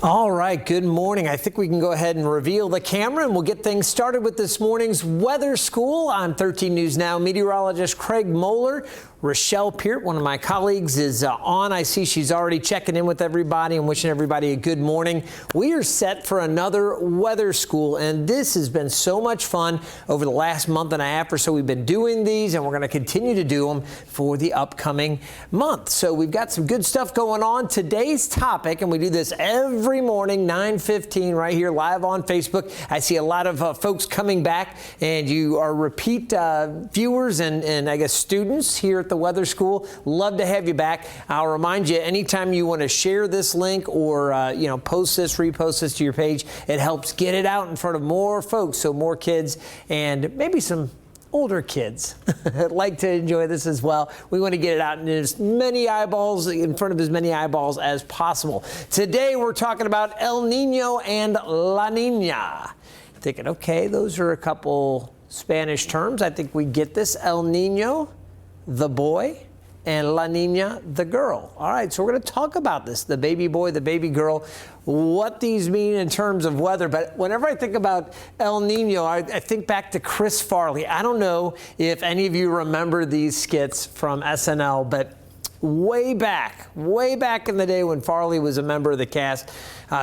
All right, good morning. I think we can go ahead and reveal the camera and we'll get things started with this morning's weather school. On 13 News Now, meteorologist Craig Moeller. Rochelle Peart, one of my colleagues, is on. I see she's already checking in with everybody and wishing everybody a good morning. We are set for another weather school, and this has been so much fun over the last month and a half or so. We've been doing these, and we're going to continue to do them for the upcoming month. So we've got some good stuff going on. Today's topic, and we do this every morning, 9:15, right here live on Facebook. I see a lot of folks coming back, and you are repeat viewers and I guess students here at the weather school. Love to have you back. I'll remind you, anytime you want to share this link or post this, repost this to your page, it helps get it out in front of more folks, so more kids and maybe some older kids like to enjoy this as well. We want to get it out in as many eyeballs, in front of as many eyeballs as possible. Today we're talking about El Nino and La Nina. Thinking, okay, those are a couple Spanish terms. I think we get this. El Nino, the boy, and La Nina, the girl. All right, so we're going to talk about this, the baby boy, the baby girl, what these mean in terms of weather. But whenever I think about El Nino, I think back to Chris Farley. I don't know if any of you remember these skits from SNL, but way back in the day when Farley was a member of the cast,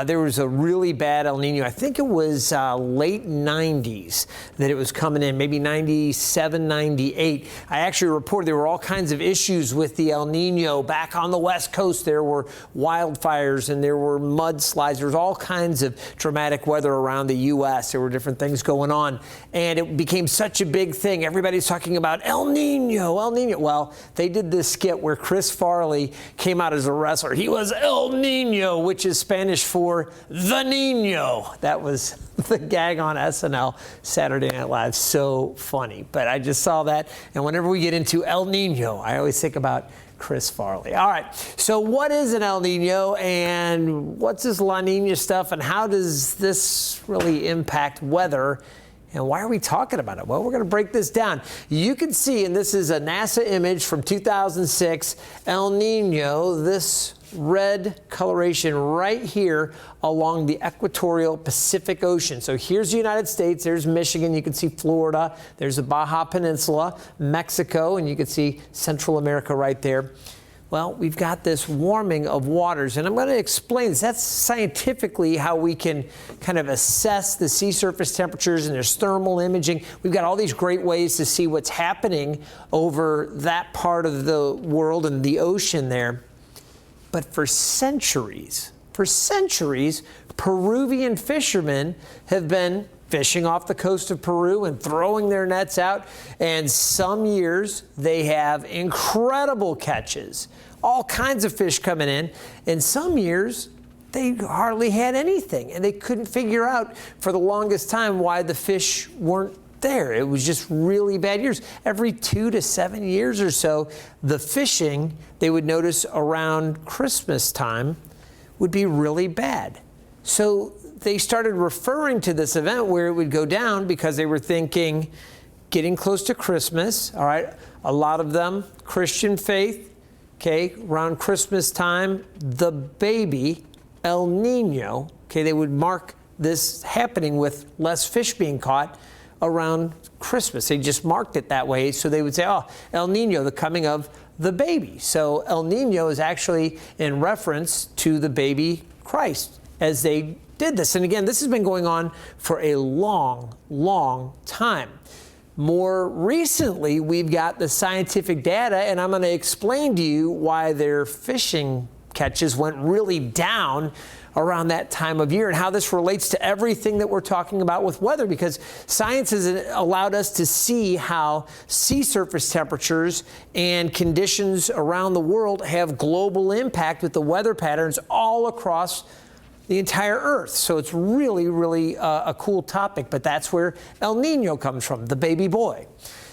there was a really bad El Nino. I think it was late 90s that it was coming in, maybe 97, 98. I actually reported there were all kinds of issues with the El Nino. Back on the West Coast, there were wildfires and there were mudslides. There was all kinds of dramatic weather around the U.S. There were different things going on, and it became such a big thing. Everybody's talking about El Nino, El Nino. Well, they did this skit where Chris Farley came out as a wrestler. He was El Nino, which is Spanish for the Nino. That was the gag on SNL, Saturday Night Live. So funny. But I just saw that, and whenever we get into El Nino, I always think about Chris Farley. All right, so what is an El Nino, and what's this La Nina stuff, and how does this really impact weather? And why are we talking about it? Well, we're going to break this down. You can see, and this is a NASA image from 2006, El Nino, this red coloration right here along the equatorial Pacific Ocean. So here's the United States, there's Michigan, you can see Florida, there's the Baja Peninsula, Mexico, and you can see Central America right there. Well, we've got this warming of waters, and I'm going to explain this. That's scientifically how we can kind of assess the sea surface temperatures, and there's thermal imaging. We've got all these great ways to see what's happening over that part of the world and the ocean there. But for centuries, Peruvian fishermen have been fishing off the coast of Peru and throwing their nets out. And some years they have incredible catches, all kinds of fish coming in. And some years they hardly had anything. And they couldn't figure out for the longest time why the fish weren't there. It was just really bad years. Every 2 to 7 years or so, the fishing they would notice around Christmas time would be really bad. So they started referring to this event where it would go down because they were thinking, getting close to Christmas, all right, a lot of them Christian faith, okay, around Christmas time, the baby, El Nino, okay, they would mark this happening with less fish being caught around Christmas. They just marked it that way, so they would say, oh, El Nino, the coming of the baby. So El Nino is actually in reference to the baby Christ as they did this. And again, this has been going on for a long time. More recently, we've got the scientific data, and I'm going to explain to you why their fishing catches went really down around that time of year and how this relates to everything that we're talking about with weather, because science has allowed us to see how sea surface temperatures and conditions around the world have global impact with the weather patterns all across the entire Earth. So it's really a cool topic, but that's where El Nino comes from, the baby boy.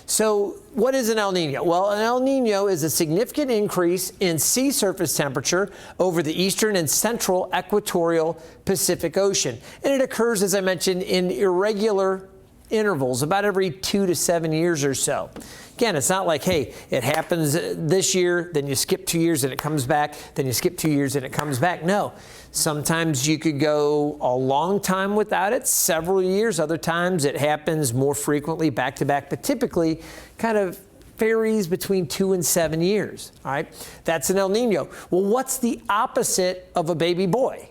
So what is an El Nino? Well, an El Nino is a significant increase in sea surface temperature over the eastern and central equatorial Pacific Ocean. And it occurs, as I mentioned, in irregular intervals, about every 2 to 7 years or so. Again, it's not like, hey, it happens this year, then you skip 2 years and it comes back, then you skip 2 years and it comes back. No, sometimes you could go a long time without it, several years. Other times it happens more frequently, back to back, but typically kind of varies between 2 and 7 years. All right, that's an El Nino. Well, what's the opposite of a baby boy?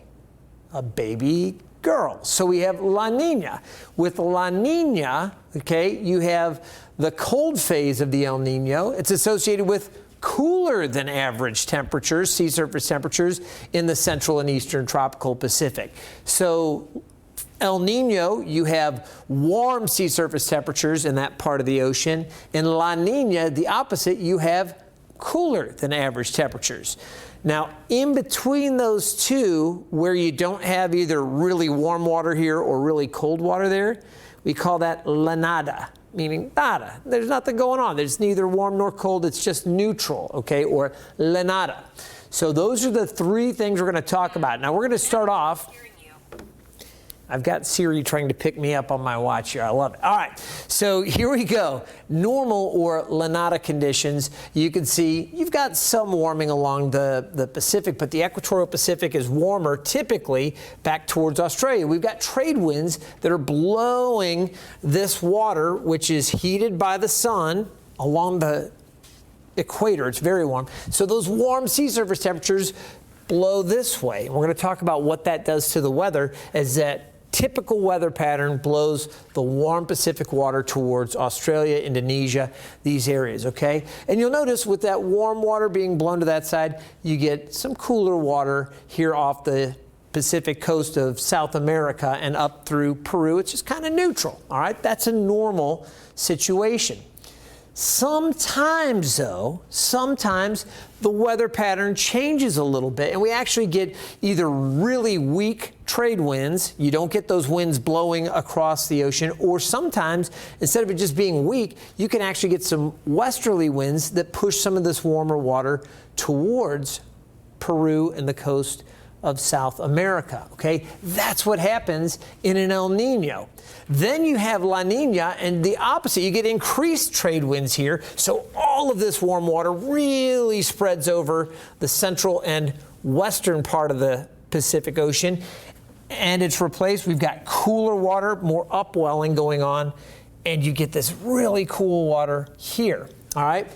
A baby girl. So we have La Nina. With La Nina, okay, you have the cold phase of the El Nino. It's associated with cooler than average temperatures, sea surface temperatures, in the central and eastern tropical Pacific. So El Nino, you have warm sea surface temperatures in that part of the ocean. In La Nina, the opposite, you have cooler than average temperatures. Now, in between those two, where you don't have either really warm water here or really cold water there, we call that La Nada, meaning nada. There's nothing going on. There's neither warm nor cold. It's just neutral, okay, or La Nada. So those are the three things we're going to talk about. Now, we're going to start off. I've got Siri trying to pick me up on my watch here. I love it. All right, so here we go. Normal or La Nada conditions. You can see you've got some warming along the Pacific, but the equatorial Pacific is warmer typically back towards Australia. We've got trade winds that are blowing this water, which is heated by the sun along the equator. It's very warm. So those warm sea surface temperatures blow this way. And we're going to talk about what that does to the weather, as that typical weather pattern blows the warm Pacific water towards Australia, Indonesia, these areas, okay? And you'll notice with that warm water being blown to that side, you get some cooler water here off the Pacific coast of South America and up through Peru. It's just kind of neutral, all right? That's a normal situation. Sometimes, though, the weather pattern changes a little bit, and we actually get either really weak trade winds, you don't get those winds blowing across the ocean, or sometimes, instead of it just being weak, you can actually get some westerly winds that push some of this warmer water towards Peru and the coast of South America, okay? That's what happens in an El Nino. Then you have La Nina, and the opposite. You get increased trade winds here, so all of this warm water really spreads over the central and western part of the Pacific Ocean, and it's replaced. We've got cooler water, more upwelling going on, and you get this really cool water here, all right?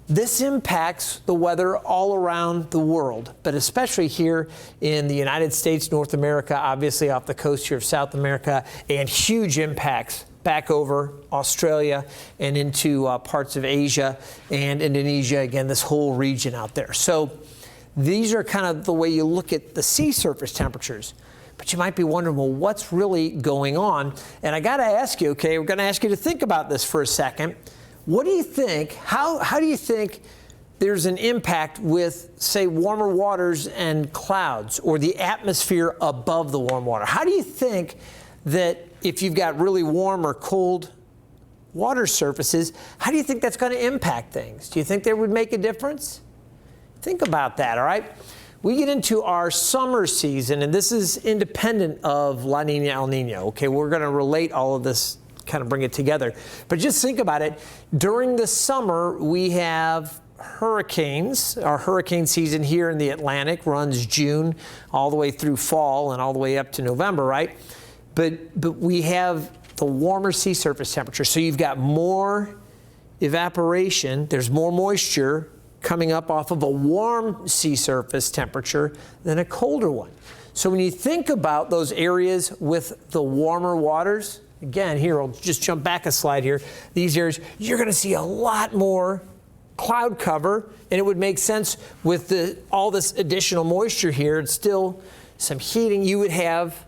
This impacts the weather all around the world, but especially here in the United States, North America, obviously off the coast here of South America, and huge impacts back over Australia and into parts of Asia and Indonesia, again, this whole region out there. So these are kind of the way you look at the sea surface temperatures. But you might be wondering, well, what's really going on? And I got to ask you, okay, we're going to ask you to think about this for a second. What do you think, how do you think there's an impact with, say, warmer waters and clouds, or the atmosphere above the warm water? How do you think that if you've got really warm or cold water surfaces, how do you think that's going to impact things? Do you think that would make a difference? Think about that, all right? We get into our summer season, and this is independent of La Nina, El Nino. Okay, we're going to relate all of this, kind of bring it together. But just think about it. During the summer, we have hurricanes. Our hurricane season here in the Atlantic runs June all the way through fall and all the way up to November, right? But we have the warmer sea surface temperature. So you've got more evaporation. There's more moisture coming up off of a warm sea surface temperature than a colder one. So when you think about those areas with the warmer waters, again, here, I'll just jump back a slide here. These areas, you're going to see a lot more cloud cover, and it would make sense with all this additional moisture here. It's still some heating. You would have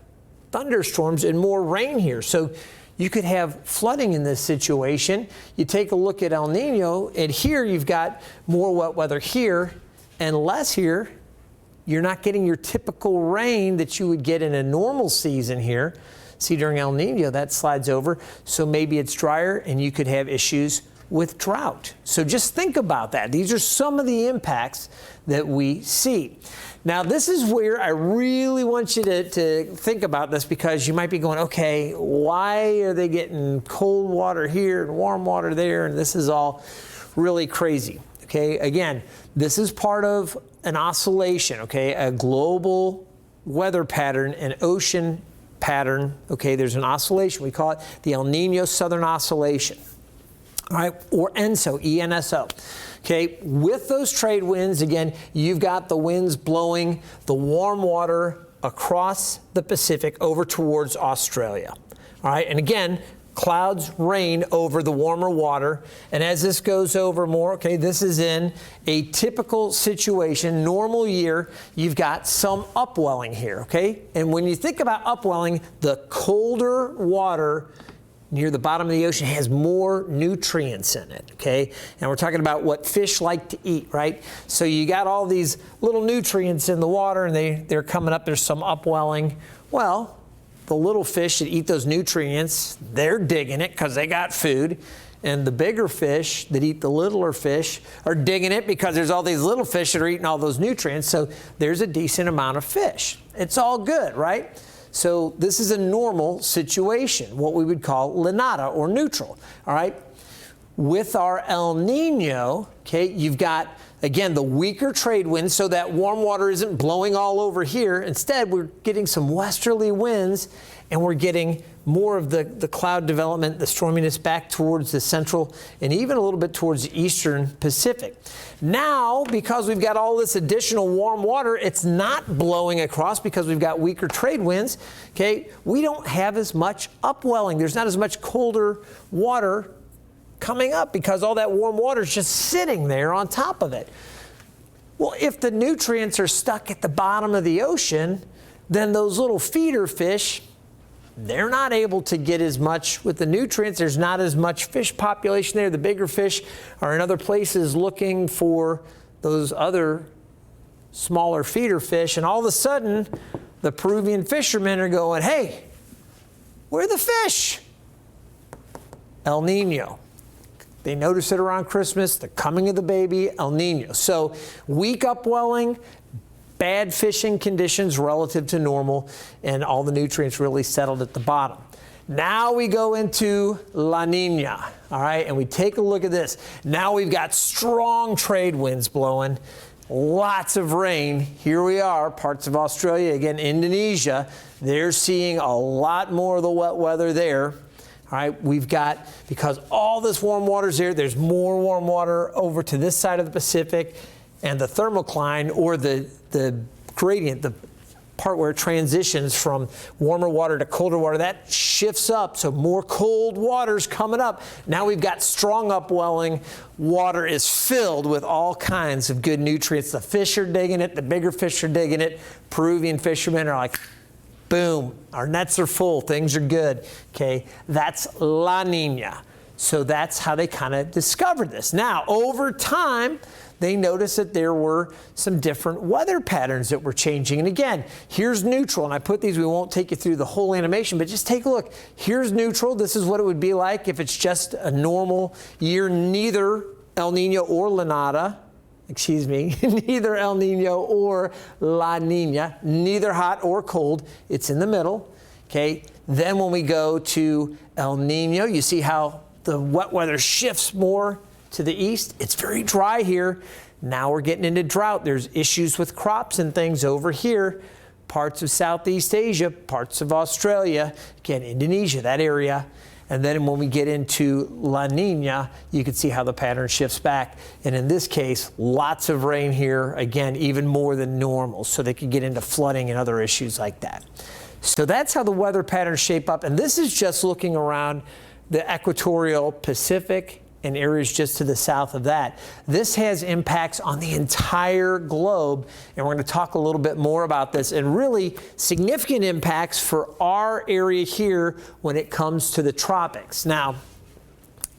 thunderstorms and more rain here. So you could have flooding in this situation. You take a look at El Nino, and here you've got more wet weather here and less here. You're not getting your typical rain that you would get in a normal season here. See, during El Nino, that slides over, so maybe it's drier, and you could have issues with drought. So just think about that. These are some of the impacts that we see. Now, this is where I really want you to think about this, because you might be going, okay, why are they getting cold water here and warm water there? And this is all really crazy. Okay, again, this is part of an oscillation, okay, a global weather pattern, an ocean pattern. Okay, there's an oscillation. We call it the El Nino Southern Oscillation, all right, or ENSO, E-N-S-O. Okay, with those trade winds, again, you've got the winds blowing the warm water across the Pacific over towards Australia. All right, and again, clouds reign over the warmer water. And as this goes over more, okay, this is in a typical situation, normal year, you've got some upwelling here, okay? And when you think about upwelling, the colder water near the bottom of the ocean has more nutrients in it, okay? And we're talking about what fish like to eat, right? So you got all these little nutrients in the water, and they're coming up. There's some upwelling. Well, the little fish that eat those nutrients, they're digging it because they got food. And the bigger fish that eat the littler fish are digging it because there's all these little fish that are eating all those nutrients. So there's a decent amount of fish. It's all good, right? So this is a normal situation, what we would call lanada or neutral, all right? With our El Nino, okay, you've got, again, the weaker trade winds, so that warm water isn't blowing all over here. Instead, we're getting some westerly winds, and we're getting more of the cloud development, the storminess back towards the central and even a little bit towards the eastern Pacific. Now, because we've got all this additional warm water, it's not blowing across because we've got weaker trade winds, okay? We don't have as much upwelling. There's not as much colder water coming up because all that warm water is just sitting there on top of it. Well, if the nutrients are stuck at the bottom of the ocean, then those little feeder fish, they're not able to get as much with the nutrients. There's not as much fish population there. The bigger fish are in other places looking for those other smaller feeder fish. And all of a sudden, the Peruvian fishermen are going, hey, where are the fish? El Nino. They notice it around Christmas, the coming of the baby, El Nino. So weak upwelling, bad fishing conditions relative to normal, and all the nutrients really settled at the bottom. Now we go into La Nina, all right, and we take a look at this. Now we've got strong trade winds blowing, lots of rain. Here we are, parts of Australia, again, Indonesia. They're seeing a lot more of the wet weather there. All right, we've got, because all this warm water's there, there's more warm water over to this side of the Pacific, and the thermocline, or the gradient, the part where it transitions from warmer water to colder water, that shifts up, so more cold water's coming up. Now we've got strong upwelling. Water is filled with all kinds of good nutrients. The fish are digging it, the bigger fish are digging it. Peruvian fishermen are like, boom, our nets are full, things are good, okay? That's La Nina. So that's how they kind of discovered this. Now, over time, they noticed that there were some different weather patterns that were changing. And again, here's neutral, and I put these, we won't take you through the whole animation, but just take a look. Here's neutral. This is what it would be like if it's just a normal year, neither El Nino or neither El Nino or La Nina, neither hot or cold. It's in the middle, okay? Then when we go to El Nino, you see how the wet weather shifts more to the east. It's very dry here. Now we're getting into drought. There's issues with crops and things over here. Parts of Southeast Asia, parts of Australia, again, Indonesia, that area. And then when we get into La Nina, you can see how the pattern shifts back. And in this case, lots of rain here, again, even more than normal. So they could get into flooding and other issues like that. So that's how the weather patterns shape up. And this is just looking around the equatorial Pacific and areas just to the south of that. This has impacts on the entire globe, and we're going to talk a little bit more about this, and really significant impacts for our area here when it comes to the tropics. Now,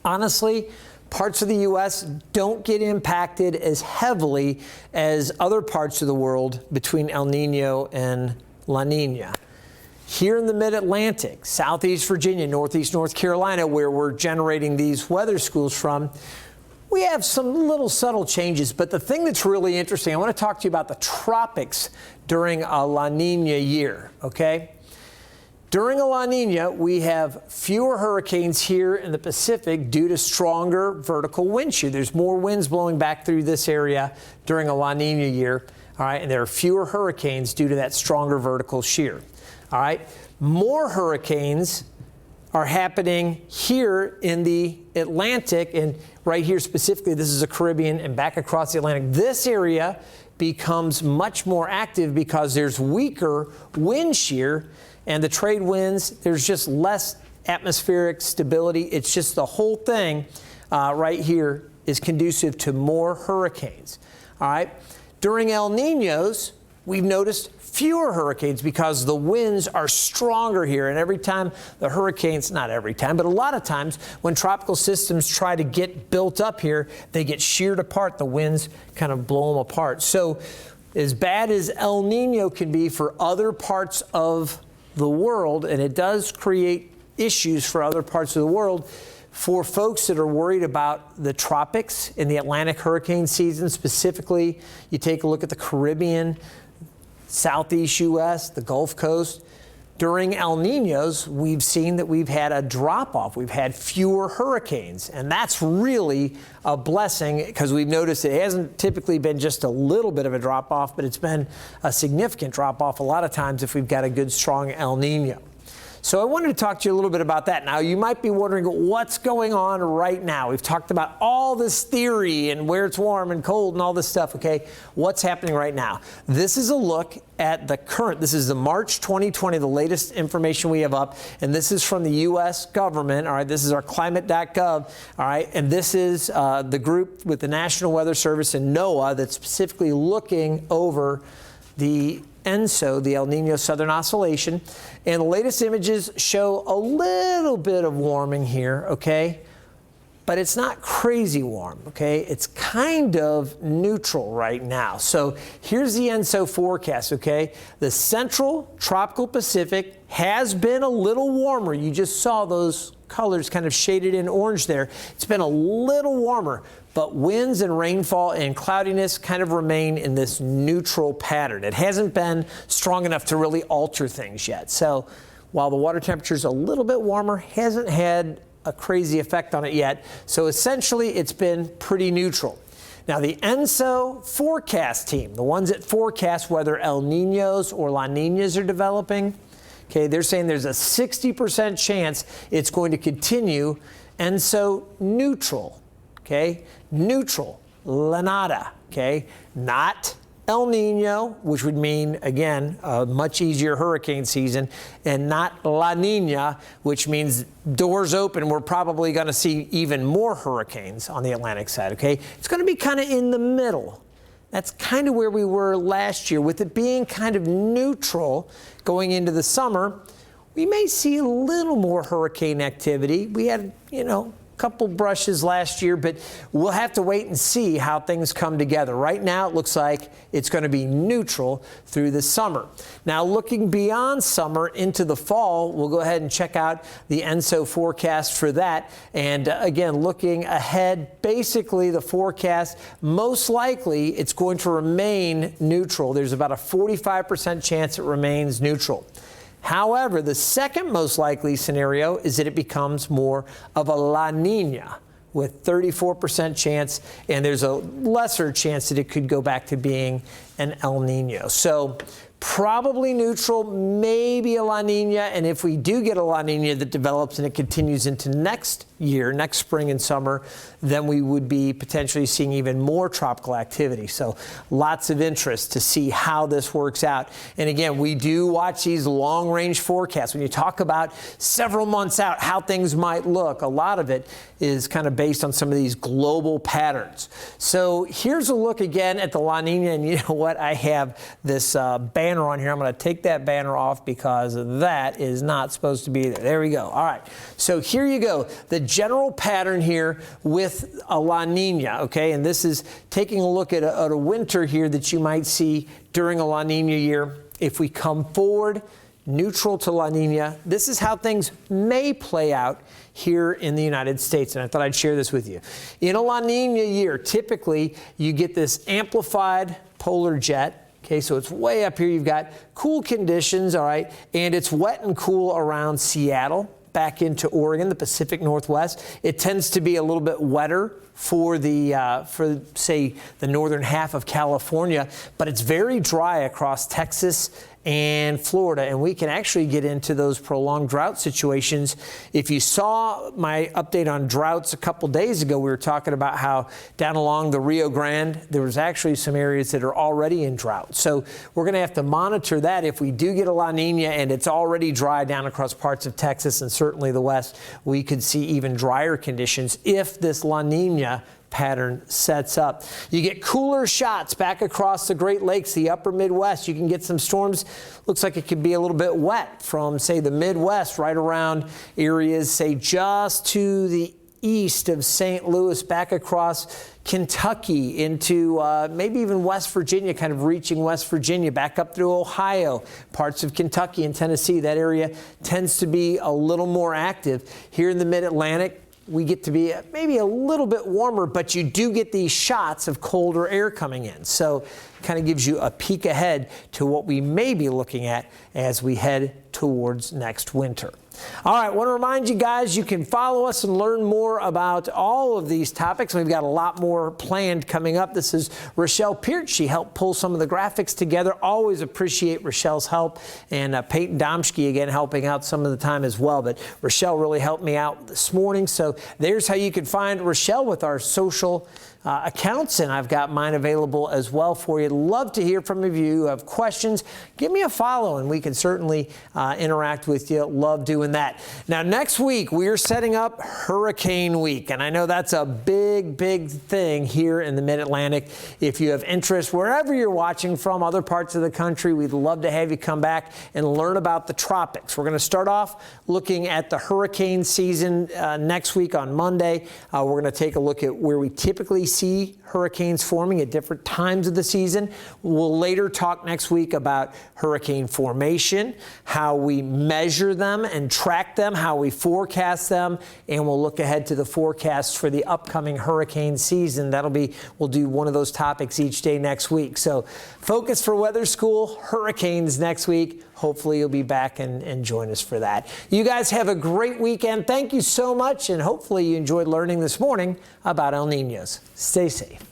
honestly, parts of the U.S. don't get impacted as heavily as other parts of the world between El Nino and La Nina. Here in the mid-Atlantic, southeast Virginia, northeast North Carolina, where we're generating these weather schools from, we have some little subtle changes. But the thing that's really interesting, I want to talk to you about the tropics during a La Nina year, okay? During a La Nina, we have fewer hurricanes here in the Pacific due to stronger vertical wind shear. There's more winds blowing back through this area during a La Nina year, all right? And there are fewer hurricanes due to that stronger vertical shear, all right? More hurricanes are happening here in the Atlantic, and right here specifically, this is the Caribbean and back across the Atlantic. This area becomes much more active because there's weaker wind shear. And the trade winds, there's just less atmospheric stability. It's just the whole thing right here is conducive to more hurricanes. All right. During El Ninos, we've noticed fewer hurricanes because the winds are stronger here. And every time the hurricanes, not every time, but a lot of times when tropical systems try to get built up here, they get sheared apart. The winds kind of blow them apart. So as bad as El Nino can be for other parts of the world, and it does create issues for other parts of the world, for folks that are worried about the tropics in the Atlantic hurricane season specifically, you take a look at the Caribbean, southeast U.S., the Gulf Coast. During El Ninos, we've seen that we've had a drop-off. We've had fewer hurricanes, and that's really a blessing because we've noticed it hasn't typically been just a little bit of a drop-off, but it's been a significant drop-off a lot of times if we've got a good, strong El Nino. So I wanted to talk to you a little bit about that. Now, you might be wondering what's going on right now. We've talked about all this theory and where it's warm and cold and all this stuff, okay? What's happening right now? This is a look at the current, this is the March 2020, the latest information we have up, and this is from the U.S. government, all right? This is our climate.gov, all right? And this is the group with the National Weather Service and NOAA that's specifically looking over the ENSO, the El Nino Southern Oscillation. And the latest images show a little bit of warming here, okay? But it's not crazy warm, okay? It's kind of neutral right now. So here's the ENSO forecast, okay? The central tropical Pacific has been a little warmer. You just saw those colors kind of shaded in orange there. It's been a little warmer, but winds and rainfall and cloudiness kind of remain in this neutral pattern. It hasn't been strong enough to really alter things yet. So while the water temperature is a little bit warmer, hasn't had a crazy effect on it yet. So essentially, it's been pretty neutral. Now, the ENSO forecast team, the ones that forecast whether El Ninos or La Ninas are developing, okay, they're saying there's a 60% chance it's going to continue ENSO neutral, okay? Neutral, La Nada, okay? Not El Nino, which would mean, again, a much easier hurricane season, and not La Nina, which means doors open. We're probably going to see even more hurricanes on the Atlantic side, okay? It's going to be kind of in the middle. That's kind of where we were last year. With it being kind of neutral going into the summer, we may see a little more hurricane activity. We had, couple brushes last year, but we'll have to wait and see how things come together. Right now, it looks like it's going to be neutral through the summer. Now, looking beyond summer into the fall, we'll go ahead and check out the ENSO forecast for that. And again, looking ahead, basically the forecast, most likely it's going to remain neutral. There's about a 45% chance it remains neutral. However, the second most likely scenario is that it becomes more of a La Nina with 34% chance, and there's a lesser chance that it could go back to being an El Nino. So probably neutral, maybe a La Nina, and if we do get a La Nina that develops and it continues into next year, next spring and summer, then we would be potentially seeing even more tropical activity. So lots of interest to see how this works out. And again, we do watch these long-range forecasts. When you talk about several months out, how things might look, a lot of it is kind of based on some of these global patterns. So here's a look again at the La Nina, and you know what? I have this banner on here. I'm going to take that banner off because that is not supposed to be there. There we go. All right. So here you go. The general pattern here with a La Nina, okay? And this is taking a look at a winter here that you might see during a La Nina year. If we come forward neutral to La Nina. This is how things may play out here in the United States, and I thought I'd share this with you. In a La Nina year, typically you get this amplified polar jet. Okay, so it's way up here. You've got cool conditions, all right, and it's wet and cool around Seattle, back into Oregon, the Pacific Northwest. It tends to be a little bit wetter for say the northern half of California, but it's very dry across Texas and Florida, and we can actually get into those prolonged drought situations. If you saw my update on droughts a couple days ago, we were talking about how down along the Rio Grande, there was actually some areas that are already in drought. So we're going to have to monitor that. If we do get a La Nina and it's already dry down across parts of Texas and certainly the West, we could see even drier conditions if this La Nina pattern sets up. You get cooler shots back across the Great Lakes, the upper Midwest. You can get some storms. Looks like it could be a little bit wet from, say, the Midwest right around areas, say, just to the east of St. Louis, back across Kentucky into maybe even West Virginia, kind of reaching West Virginia, back up through Ohio, parts of Kentucky and Tennessee. That area tends to be a little more active. Here in the Mid-Atlantic, we get to be maybe a little bit warmer, but you do get these shots of colder air coming in. So kind of gives you a peek ahead to what we may be looking at as we head towards next winter. All right, I want to remind you guys, you can follow us and learn more about all of these topics. We've got a lot more planned coming up. This is Rochelle Peart. She helped pull some of the graphics together. Always appreciate Rochelle's help. And Peyton Domschke, again, helping out some of the time as well. But Rochelle really helped me out this morning. So there's how you can find Rochelle with our social accounts, and I've got mine available as well for you. Love to hear from you. If you have questions, give me a follow, and we can certainly interact with you. Love doing that. Now, next week, we are setting up Hurricane Week, and I know that's a big, big thing here in the Mid-Atlantic. If you have interest, wherever you're watching from, other parts of the country, we'd love to have you come back and learn about the tropics. We're going to start off looking at the hurricane season next week on Monday. We're going to take a look at where we typically see hurricanes forming at different times of the season. We'll later talk next week about hurricane formation, how we measure them and track them, how we forecast them, and we'll look ahead to the forecasts for the upcoming hurricane season. We'll do one of those topics each day next week. So focus for weather school, hurricanes next week. Hopefully you'll be back and join us for that. You guys have a great weekend. Thank you so much, and hopefully you enjoyed learning this morning about El Niños. Stay safe.